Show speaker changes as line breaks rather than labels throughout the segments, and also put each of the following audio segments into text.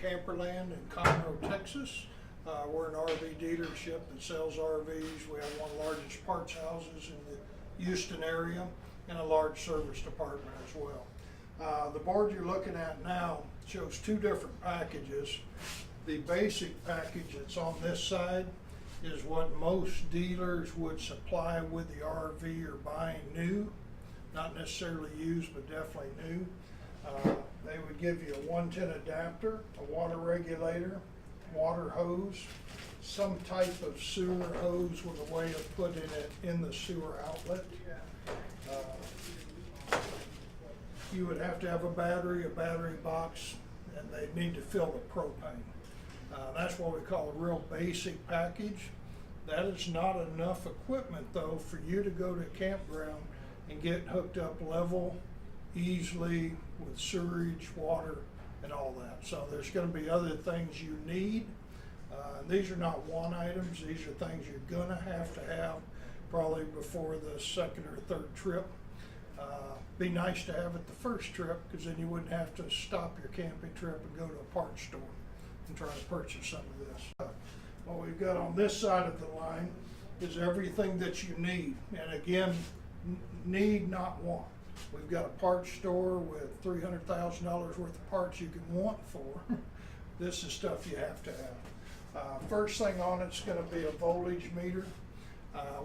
Camperland in Conroe, Texas. We're an RV dealership that sells RVs. We have one of the largest parts houses in the Houston area and a large service department as well. The board you're looking at now shows two different packages. The basic package that's on this side is what most dealers would supply with the RV you're buying new, not necessarily used, but definitely new. They would give you a 110 adapter, a water regulator, water hose, some type of sewer hose with a way of putting it in the sewer outlet. You would have to have a battery box, and they need to fill the propane. That's what we call a real basic package. That is not enough equipment though for you to go to a campground and get hooked up level easily with sewerage, water, and all that. So there's going to be other things you need. These are not one items. These are things you're going to have probably before the second or third trip. Be nice to have it the first trip, because then you wouldn't have to stop your camping trip and go to a parts store and try to purchase some of this. What we've got on this side of the line is everything that you need. And again, need, not want. We've got a parts store with $300,000 worth of parts you can want for. This is stuff you have to have. First thing on it's going to be a voltage meter.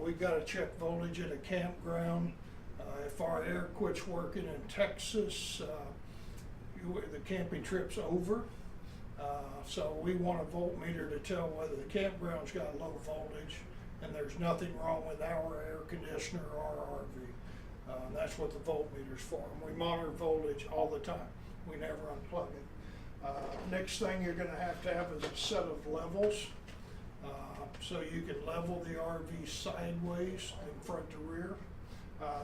We've got to check voltage at a campground. If our air quits working in Texas, the camping trip's over. So we want a voltmeter to tell whether the campground's got low voltage, and there's nothing wrong with our air conditioner or our RV. That's what the voltmeter's for. And we monitor voltage all the time. We never unplug it. Next thing you're going to have is a set of levels. So you can level the RV sideways in front to rear.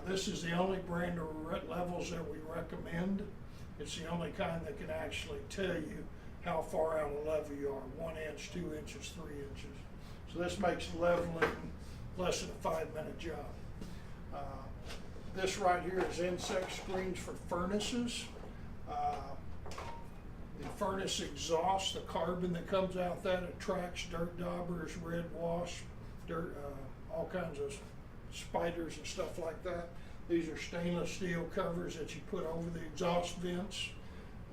This is the only brand of levels that we recommend. It's the only kind that can actually tell you how far out of level you are, 1 inch, 2 inches, 3 inches. So this makes leveling less than a 5-minute job. This right here is insect screens for furnaces. The furnace exhaust, the carbon that comes out that attracts dirt daubers, red wasp, dirt, all kinds of spiders and stuff like that. These are stainless steel covers that you put over the exhaust vents,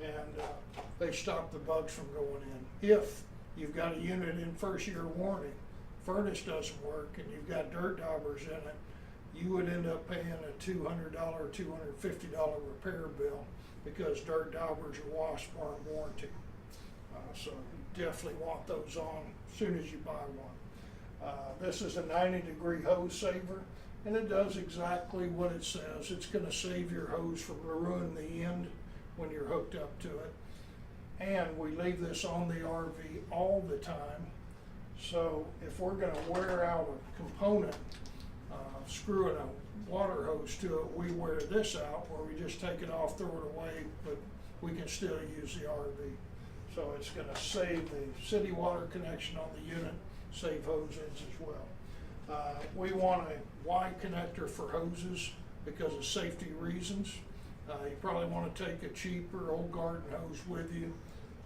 and they stop the bugs from going in. If you've got a unit in first year warranty, furnace doesn't work, and you've got dirt daubers in it, you would end up paying a $200 or $250 repair bill because dirt daubers or wasps aren't warranted. So you definitely want those on as soon as you buy one. This is a 90-degree hose saver, and it does exactly what it says. It's going to save your hose from ruining the end when you're hooked up to it. And we leave this on the RV all the time. So if we're going to wear out a component, screwing a water hose to it, we wear this out where we just take it off, throw it away, but we can still use the RV. So it's going to save the city water connection on the unit, save hose ends as well. We want a Y connector for hoses because of safety reasons. You probably want to take a cheaper old garden hose with you,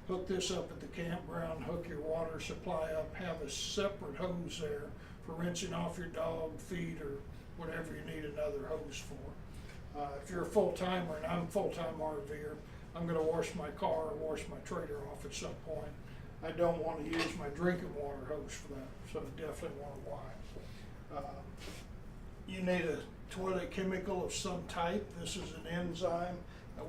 hook this up at the campground, hook your water supply up, have a separate hose there for rinsing off your dog, feed, or whatever you need another hose for. If you're a full-timer, and I'm a full-time RVer, I'm going to wash my car or wash my trailer off at some point. I don't want to use my drinking water hose for that, so I definitely want a Y. You need a toilet chemical of some type. This is an enzyme.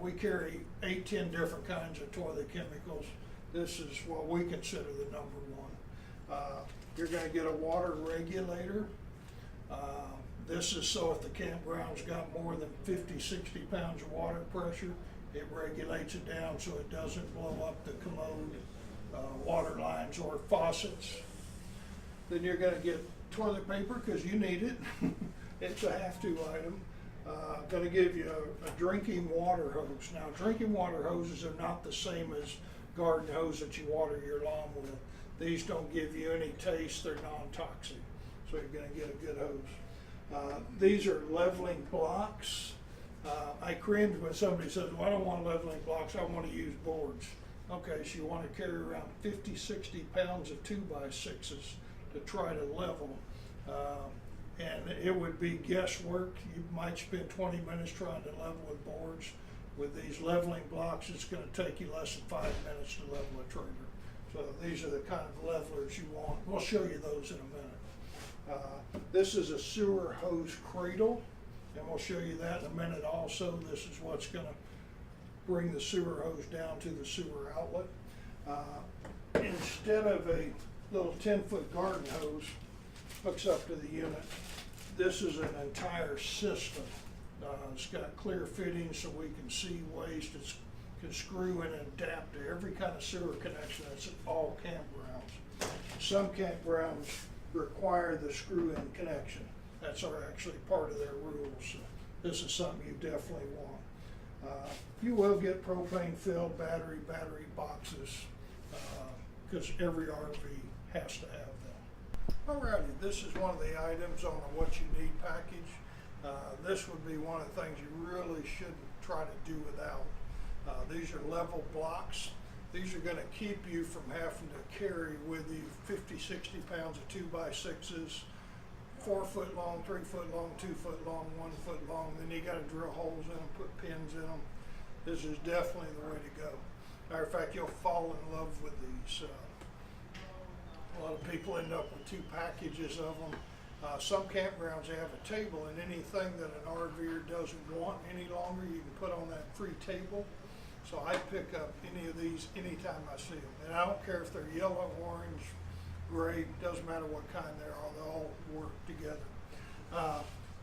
We carry 8-10 different kinds of toilet chemicals. This is what we consider the number one. You're going to get a water regulator. This is so if the campground's got more than 50-60 pounds of water pressure, it regulates it down so it doesn't blow up the commode, water lines or faucets. Then you're going to get toilet paper because you need it. It's a have-to item. Going to give you a drinking water hose. Now, drinking water hoses are not the same as garden hose that you water your lawn with. These don't give you any taste. They're non-toxic, so you're going to get a good hose. These are leveling blocks. I cringe when somebody says, well, I don't want leveling blocks, I want to use boards. Okay, so you wanna carry around 50, 60 pounds of 2x6s to try to level. And it would be guesswork. You might spend 20 minutes trying to level with boards. With these leveling blocks, it's gonna take you less than 5 minutes to level a trailer. So these are the kind of levelers you want. We'll show you those in a minute. This is a sewer hose cradle, and we'll show you that in a minute also. This is what's gonna bring the sewer hose down to the sewer outlet. Instead of a little 10-foot garden hose hooks up to the unit, this is an entire system. It's got clear fittings so we can see waste. It can screw in and adapt to every kind of sewer connection that's at all campgrounds. Some campgrounds require the screw-in connection. That's actually part of their rules. So this is something you definitely want. You will get propane filled battery boxes because every RV has to have them. Alrighty, this is one of the items on the what you need package. This would be one of the things you really shouldn't try to do without. These are level blocks. These are going to keep you from having to carry with you 50, 60 pounds of 2x6s, 4 foot long, 3 foot long, 2 foot long, 1 foot long. Then you got to drill holes in them, put pins in them. This is definitely the way to go. Matter of fact, you'll fall in love with these. A lot of people end up with 2 packages of them. Some campgrounds have a table, and anything that an RVer doesn't want any longer, you can put on that free table. So I pick up any of these anytime I see them. And I don't care if they're yellow, orange, gray, doesn't matter what kind they are, they all work together.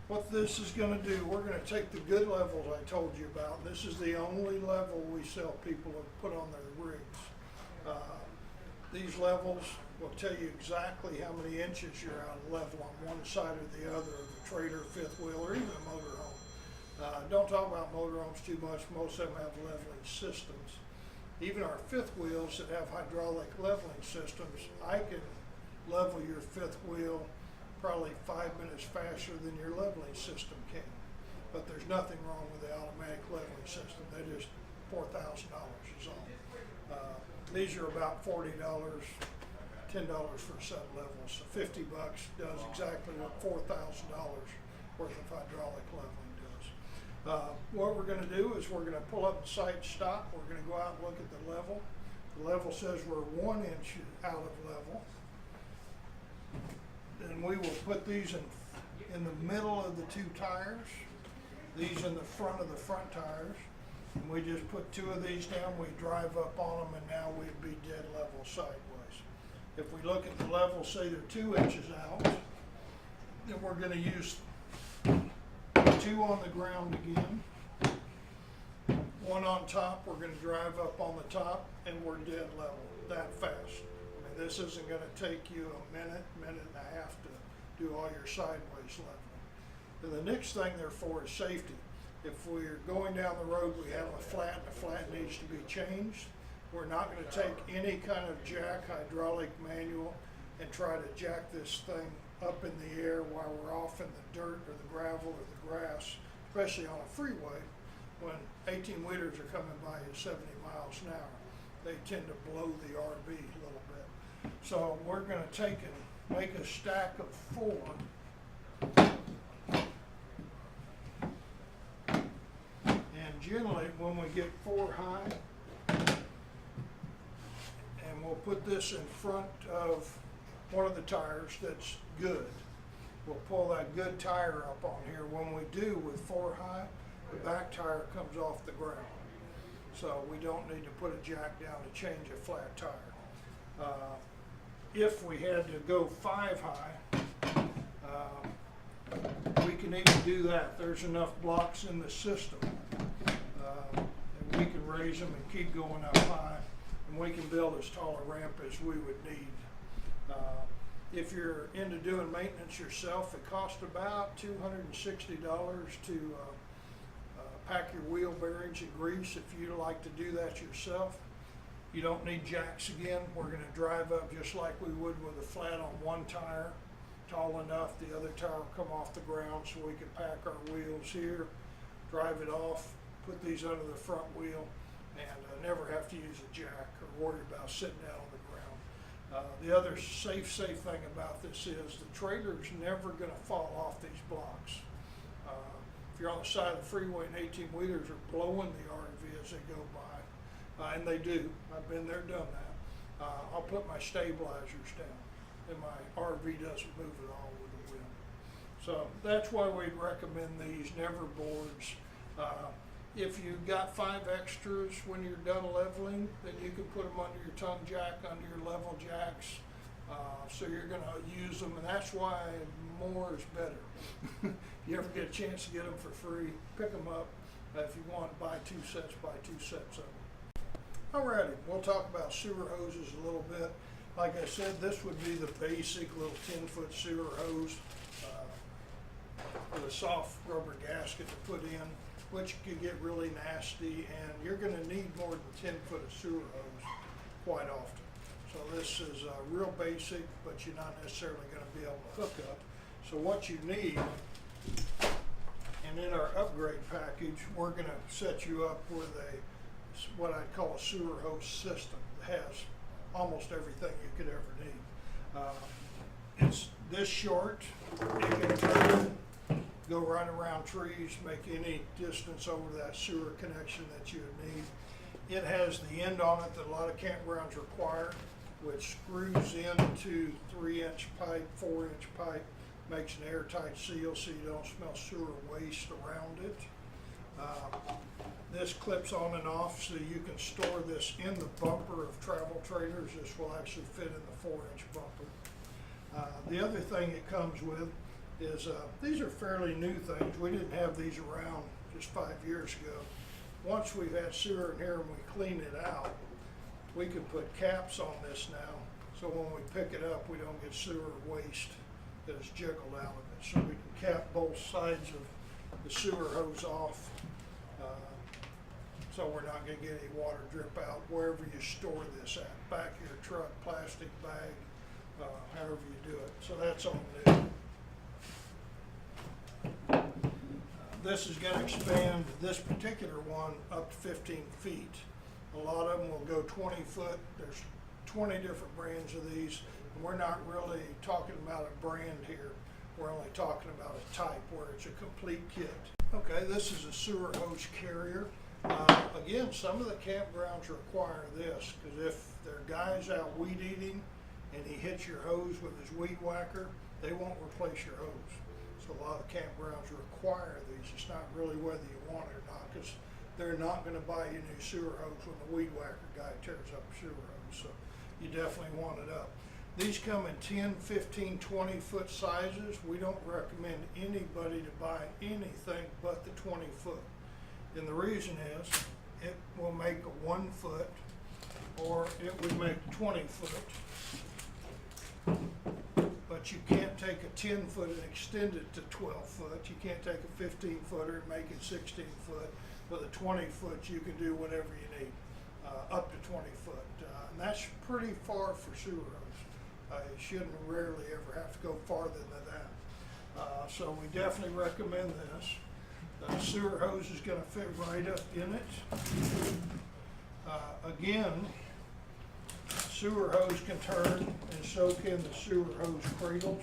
What this is going to do, we're going to take the good levels I told you about. This is the only level we sell people to put on their rigs. These levels will tell you exactly how many inches you're out of level on one side or the other of the trailer, fifth wheel, or even a motorhome. Don't talk about motorhomes too much. Most of them have leveling systems. Even our fifth wheels that have hydraulic leveling systems, I can level your fifth wheel probably 5 minutes faster than your leveling system can. But there's nothing wrong with the automatic leveling system. They just $4,000 is all. These are about $40, $10 for sub-levels. So $50 does exactly what $4,000 worth of hydraulic leveling does. What we're going to do is we're going to pull up the site stop. We're going to go out and look at the level. The level says we're 1 inch out of level. Then we will put these in the middle of the 2 tires. These in the front of the front tires. And we just put 2 of these down, we drive up on them, and now we'd be dead level sideways. If we look at the level, say they're 2 inches out, then we're going to use 2 on the ground again. 1 on top, we're going to drive up on the top, and we're dead level that fast. I mean, this isn't going to take you a minute, minute and a half to do all your sideways leveling. Then the next thing therefore is safety. If we're going down the road, we have a flat, and the flat needs to be changed. We're not going to take any kind of jack, hydraulic manual, and try to jack this thing up in the air while we're off in the dirt or the gravel or the grass, especially on a freeway when 18-wheelers are coming by at 70 miles an hour. They tend to blow the RV a little bit. So we're going to take and make a stack of 4. Generally, when we get 4 high, and we'll put this in front of one of the tires that's good. We'll pull that good tire up on here. When we do with 4 high, the back tire comes off the ground. So we don't need to put a jack down to change a flat tire. If we had to go 5 high, we can even do that. There's enough blocks in the system. And we can raise them and keep going up high, and we can build as tall a ramp as we would need. If you're into doing maintenance yourself, it costs about $260 to pack your wheel bearings and grease if you like to do that yourself. You don't need jacks again. We're going to drive up just like we would with a flat on one tire, tall enough the other tire will come off the ground so we can pack our wheels here, drive it off, put these under the front wheel, and never have to use a jack or worry about sitting down on the ground. The other safe thing about this is the trailer's never going to fall off these blocks. If you're on the side of the freeway and 18-wheelers are blowing the RV as they go by, and they do, I've been there, done that, I'll put my stabilizers down, and my RV doesn't move at all with the wind. So that's why we'd recommend these never boards. If you've got 5 extras when you're done leveling, then you can put them under your tongue jack, under your level jacks. So you're going to use them, and that's why more is better. If you ever get a chance to get them for free, pick them up. If you want, buy 2 sets, buy 2 sets of them. Alrighty, we'll talk about sewer hoses a little bit. Like I said, this would be the basic little 10-foot sewer hose with a soft rubber gasket to put in, which can get really nasty, and you're going to need more than 10 foot of sewer hose quite often. So this is real basic, but you're not necessarily going to be able to hook up. So what you need, and in our upgrade package, we're going to set you up with what I'd call a sewer hose system that has almost everything you could ever need. It's this short, it can go right around trees, make any distance over that sewer connection that you would need. It has the end on it that a lot of campgrounds require, which screws into 3-inch pipe, 4-inch pipe, makes an airtight seal so you don't smell sewer waste around it. This clips on and off so you can store this in the bumper of travel trailers. This will actually fit in the 4-inch bumper. The other thing it comes with is these are fairly new things. We didn't have these around just 5 years ago. Once we've had sewer in here and we clean it out, we can put caps on this now, so when we pick it up we don't get sewer waste that is jiggled out of it. So we can cap both sides of the sewer hose off, so we're not going to get any water drip out wherever you store this at, back of your truck, plastic bag, however you do it. So that's all new. This is going to expand this particular one up to 15 feet. A lot of them will go 20 foot. There's 20 different brands of these. And we're not really talking about a brand here. We're only talking about a type where it's a complete kit. Okay, this is a sewer hose carrier. Again, some of the campgrounds require this, because if there are guys out weed eating and he hits your hose with his weed whacker, they won't replace your hose. So a lot of campgrounds require these. It's not really whether you want it or not, because they're not going to buy you new sewer hose when the weed whacker guy tears up a sewer hose. So you definitely want it up. These come in 10, 15, 20 foot sizes. We don't recommend anybody to buy anything but the 20 foot. And the reason is it will make a 1 foot, or it would make 20 foot. But you can't take a 10 foot and extend it to 12 foot. You can't take a 15 footer and make it 16 foot. With a 20 foot, you can do whatever you need, up to 20 foot. And that's pretty far for sewer hose. You shouldn't rarely ever have to go farther than that. So we definitely recommend this. The sewer hose is going to fit right up in it. Again, sewer hose can turn, and so can the sewer hose cradles.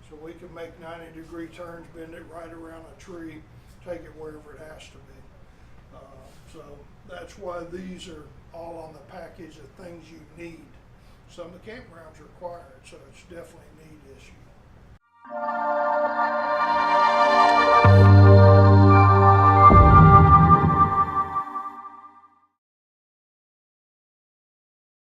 So we can make 90-degree turns, bend it right around a tree, take it wherever it has to be. So that's why these are all on the package of things you need. Some of the campgrounds require it, so it's definitely a need issue.